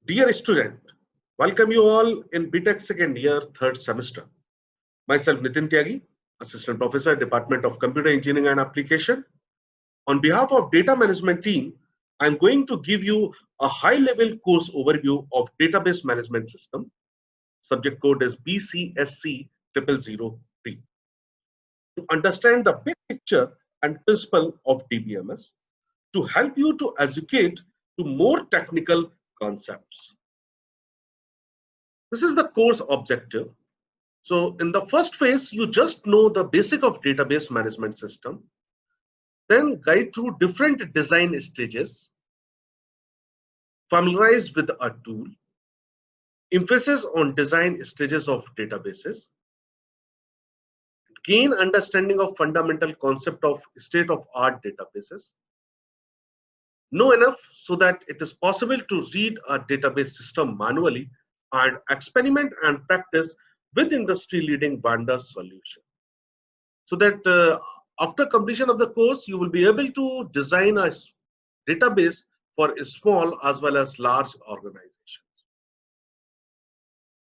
Dear student, welcome you all in BTech second year, third semester. Myself Nitin Tyagi, Assistant Professor, Department of Computer Engineering and Application. On behalf of Data Management team, I'm going to give you a high-level course overview of Database Management System. Subject code is BCSC 0003. To understand the big picture and principle of DBMS, to help you to educate to more technical concepts. This is the course objective. So in the first phase, you just know the basic of database management system, then guide through different design stages, familiarize with a tool, emphasis on design stages of databases, gain understanding of fundamental concept of state-of-art databases, know enough so that it is possible to read a database system manually and experiment and practice with industry-leading vendor solution. So that after completion of the course, you will be able to design a database for a small as well as large organizations.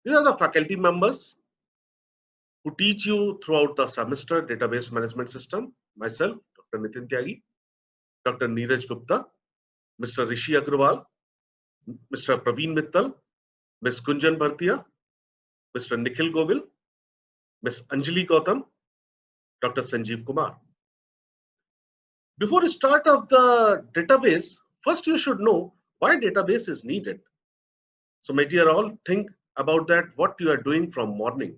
These are the faculty members who teach you throughout the semester database management system. Myself, Dr. Nitin Tyagi, Dr. Neeraj Gupta, Mr. Rishi Agrawal, Mr. Praveen Mittal, Ms. Gunjan Bhartia, Mr. Nikhil Govil, Ms. Anjali Gautam, Dr. Sanjeev Kumar. Before the start of the database, first you should know why database is needed. So my dear all, think about that, what you are doing from morning.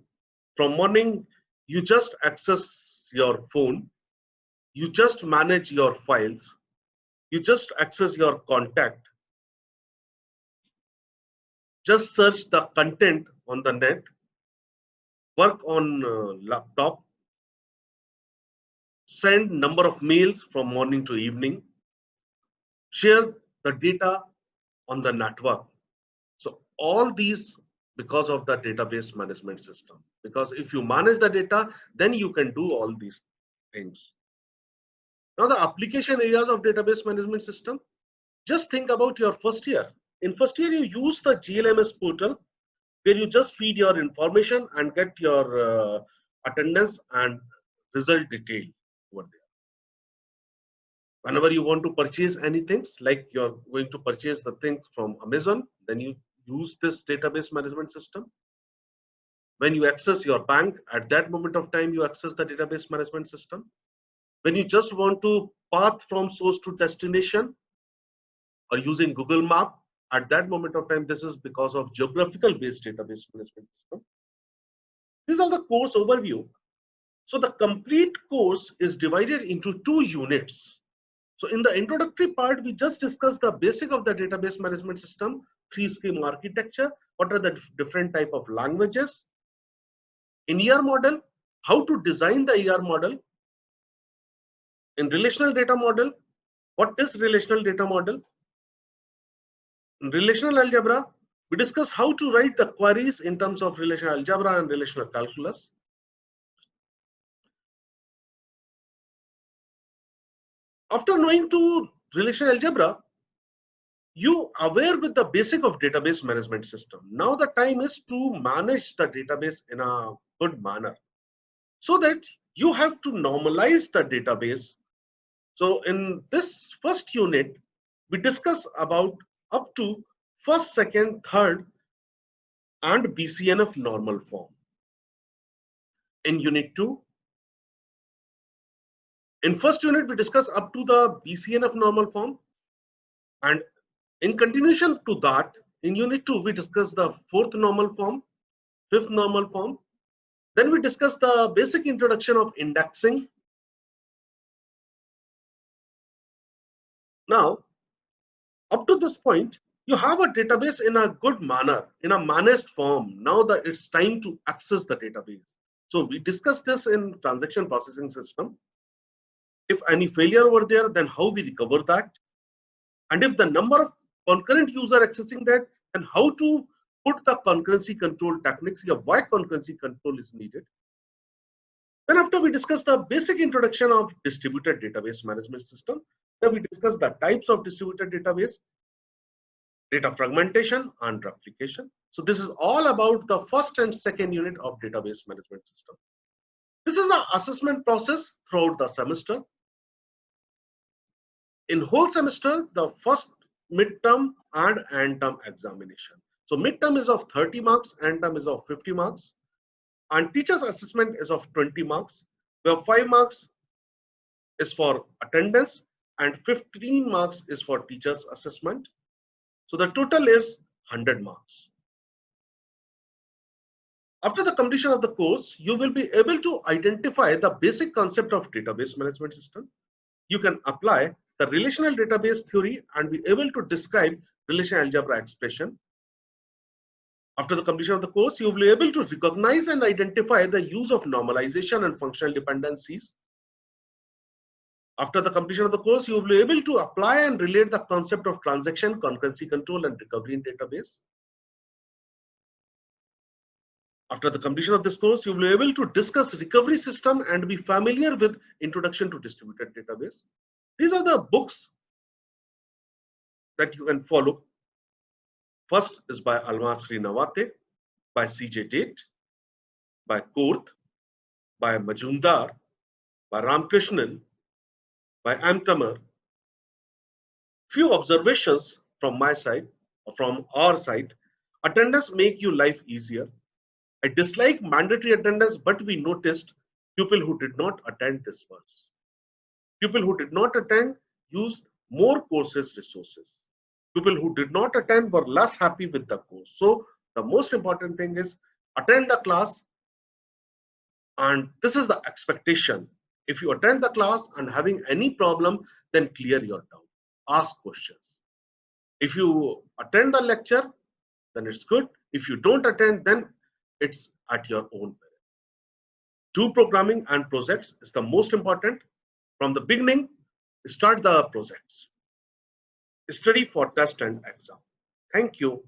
From morning, you just access your phone, you just manage your files, you just access your contact, just search the content on the net, work on laptop, send number of mails from morning to evening, share the data on the network. So all these because of the database management system. Because if you manage the data, then you can do all these things. Now the application areas of database management system, just think about your first year. In first year, you use the GLMS portal where you just feed your information and get your attendance and result detail over there. Whenever you want to purchase anything, like you're going to purchase the things from Amazon, then you use this database management system. When you access your bank, at that moment of time, you access the database management system. When you just want to path from source to destination or using Google Map, at that moment of time, this is because of geographical based database management system. These are the course overview. So the complete course is divided into 2 units. So in the introductory part, we just discussed the basic of the database management system, 3-scheme architecture, what are the different type of languages, in ER model, how to design the ER model, in relational data model, what is relational data model, in relational algebra, we discuss how to write the queries in terms of relational algebra and relational calculus. After knowing to relational algebra, you are aware with the basic of database management system. Now the time is to manage the database in a good manner, so that you have to normalize the database. So in this first unit, we discuss about up to first, second, third, and BCNF normal form. In unit 2, in first unit, we discuss up to the BCNF normal form, and in continuation to that, in unit 2, we discuss the 4th normal form, 5th normal form. Then we discuss the basic introduction of indexing. Now, up to this point, you have a database in a good manner, in a managed form. Now that it's time to access the database. So we discussed this in transaction processing system. If any failure over there, then how we recover that. And if the number of concurrent user accessing that, then how to put the concurrency control techniques, why concurrency control is needed. Then after we discuss the basic introduction of distributed database management system, then we discuss the types of distributed database. data fragmentation and replication. So this is all about the first and second unit of database management system. This is the assessment process throughout the semester. In whole semester, the first midterm and end term examination. So midterm is of 30 marks, end term is of 50 marks, and teacher's assessment is of 20 marks, where 5 marks is for attendance and 15 marks is for teacher's assessment. So the total is 100 marks. After the completion of the course, you will be able to identify the basic concept of database management system. You can apply the relational database theory and be able to describe relational algebra expression. After the completion of the course, you will be able to recognize and identify the use of normalization and functional dependencies. After the completion of the course, you will be able to apply and relate the concept of transaction, concurrency control, and recovery in database. After the completion of this course, you will be able to discuss recovery system and be familiar with Introduction to Distributed Database. These are the books that you can follow. First is by Almas Srinawate, by C.J. Tate, by Korth, by Majumdar, by Ramkrishnan, by M. Tamar. Few observations from my side, or from our side. Attendance make you life easier. I dislike mandatory attendance, but we noticed people who did not attend this once. People who did not attend used more courses resources. People who did not attend were less happy with the course. So the most important thing is attend the class, and this is the expectation. If you attend the class and having any problem, then clear your doubt. Ask questions. If you attend the lecture, then it's good. If you don't attend, then it's at your own peril. Do programming and projects is the most important. From the beginning, start the projects. Study for test and exam. Thank you.